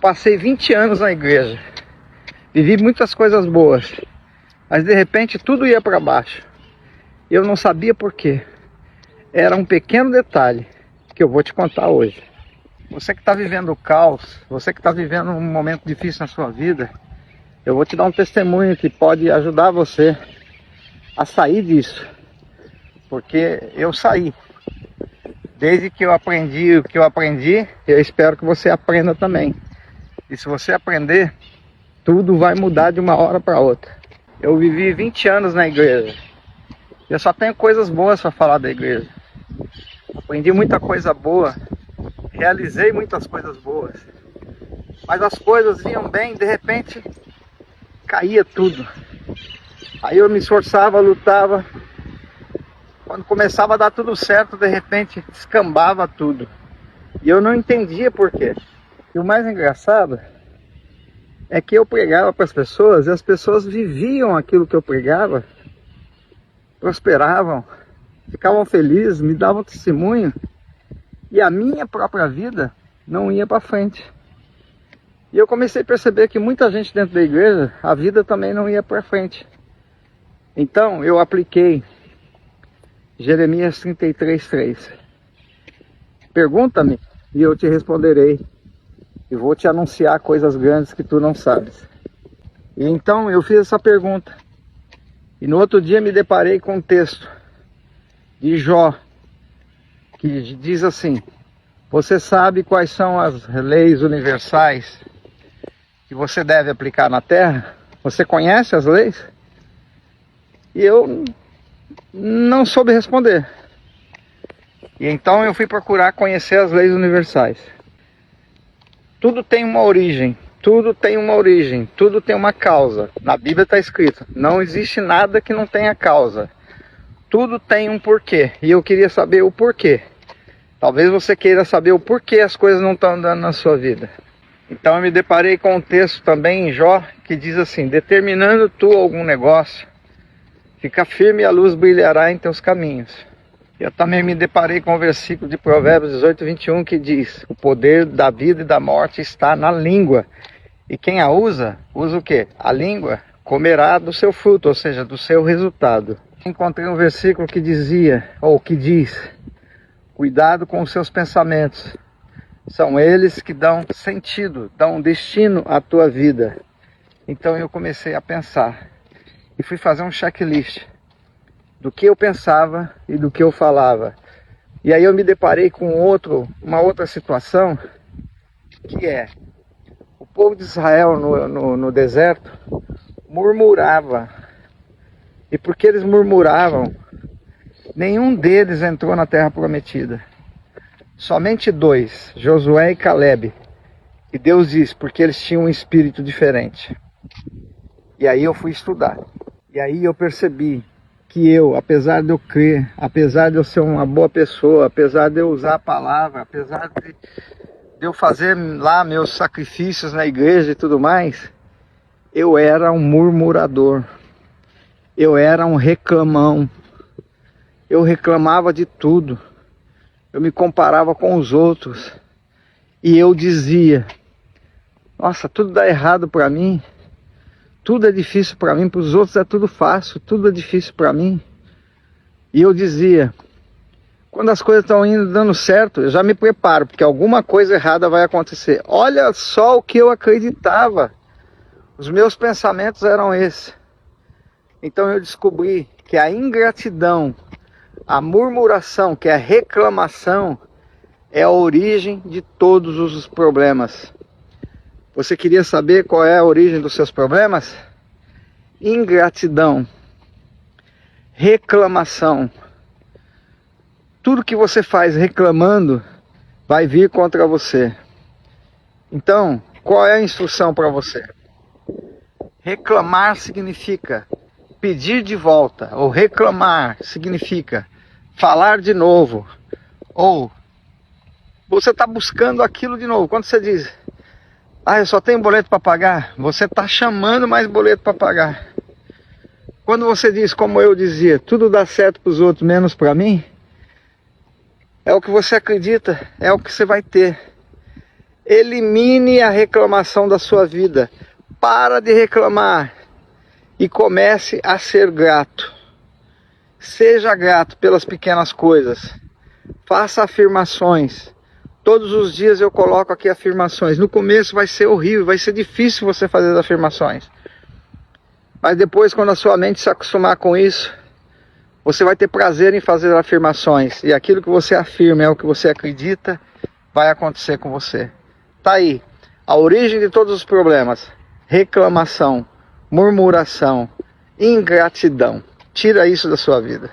passei 20 anos na igreja, vivi muitas coisas boas, mas de repente tudo ia para baixo. Eu não sabia por quê. Era um pequeno detalhe que eu vou te contar hoje. Você que está vivendo o caos, você que está vivendo um momento difícil na sua vida, eu vou te dar um testemunho que pode ajudar você a sair disso. Porque eu saí. Desde que eu aprendi o que eu aprendi, eu espero que você aprenda também. E se você aprender, tudo vai mudar de uma hora para outra. Eu vivi 20 anos na igreja. Eu só tenho coisas boas para falar da igreja. Aprendi muita coisa boa. Realizei muitas coisas boas. Mas as coisas vinham bem, de repente caía tudo. Aí eu me esforçava, lutava. Quando começava a dar tudo certo, de repente descambava tudo. E eu não entendia por quê. E o mais engraçado é que eu pregava para as pessoas e as pessoas viviam aquilo que eu pregava, prosperavam, ficavam felizes, me davam testemunho, e a minha própria vida não ia para frente. E eu comecei a perceber que muita gente dentro da igreja, a vida também não ia para frente. Então eu apliquei Jeremias 33:3. Pergunta-me e eu te responderei. E vou te anunciar coisas grandes que tu não sabes. E então eu fiz essa pergunta. E no outro dia me deparei com um texto de Jó, que diz assim: você sabe quais são as leis universais que você deve aplicar na terra? Você conhece as leis? E eu não soube responder. E então eu fui procurar conhecer as leis universais. Tudo tem uma origem, tudo tem uma origem, tudo tem uma causa. Na Bíblia está escrito, não existe nada que não tenha causa. Tudo tem um porquê, e eu queria saber o porquê. Talvez você queira saber o porquê as coisas não estão andando na sua vida. Então eu me deparei com um texto também em Jó, que diz assim: determinando tu algum negócio, fica firme e a luz brilhará em teus caminhos. Eu também me deparei com o versículo de Provérbios 18:21 que diz: o poder da vida e da morte está na língua. E quem a usa, usa o quê? A língua comerá do seu fruto, ou seja, do seu resultado. Encontrei um versículo que dizia, ou que diz: cuidado com os seus pensamentos. São eles que dão sentido, dão destino à tua vida. Então eu comecei a pensar e fui fazer um checklist do que eu pensava e do que eu falava. E aí eu me deparei com uma outra situação, que é: o povo de Israel no deserto murmurava. E porque eles murmuravam, nenhum deles entrou na terra prometida. Somente 2, Josué e Caleb. E Deus diz, porque eles tinham um espírito diferente. E aí eu fui estudar. E aí eu percebi que eu, apesar de eu crer, apesar de eu ser uma boa pessoa, apesar de eu usar a palavra, apesar de eu fazer lá meus sacrifícios na igreja e tudo mais, eu era um murmurador, eu era um reclamão, eu reclamava de tudo, eu me comparava com os outros, e eu dizia: nossa, tudo dá errado para mim, tudo é difícil para mim, para os outros é tudo fácil, tudo é difícil para mim. E eu dizia: quando as coisas estão indo dando certo, eu já me preparo, porque alguma coisa errada vai acontecer. Olha só o que eu acreditava. Os meus pensamentos eram esses. Então eu descobri que a ingratidão, a murmuração, que é a reclamação, é a origem de todos os problemas. Você queria saber qual é a origem dos seus problemas? Ingratidão, reclamação. Tudo que você faz reclamando vai vir contra você. Então, qual é a instrução para você? Reclamar significa pedir de volta, ou reclamar significa falar de novo, ou você está buscando aquilo de novo. Quando você diz: ah, eu só tenho boleto para pagar, você está chamando mais boleto para pagar. Quando você diz, como eu dizia, tudo dá certo para os outros menos para mim, é o que você acredita, é o que você vai ter. Elimine a reclamação da sua vida. Para de reclamar e comece a ser grato. Seja grato pelas pequenas coisas. Faça afirmações. Todos os dias eu coloco aqui afirmações. No começo vai ser horrível, vai ser difícil você fazer as afirmações. Mas depois, quando a sua mente se acostumar com isso, você vai ter prazer em fazer afirmações. E aquilo que você afirma é o que você acredita, vai acontecer com você. Tá aí, a origem de todos os problemas. Reclamação, murmuração, ingratidão. Tira isso da sua vida.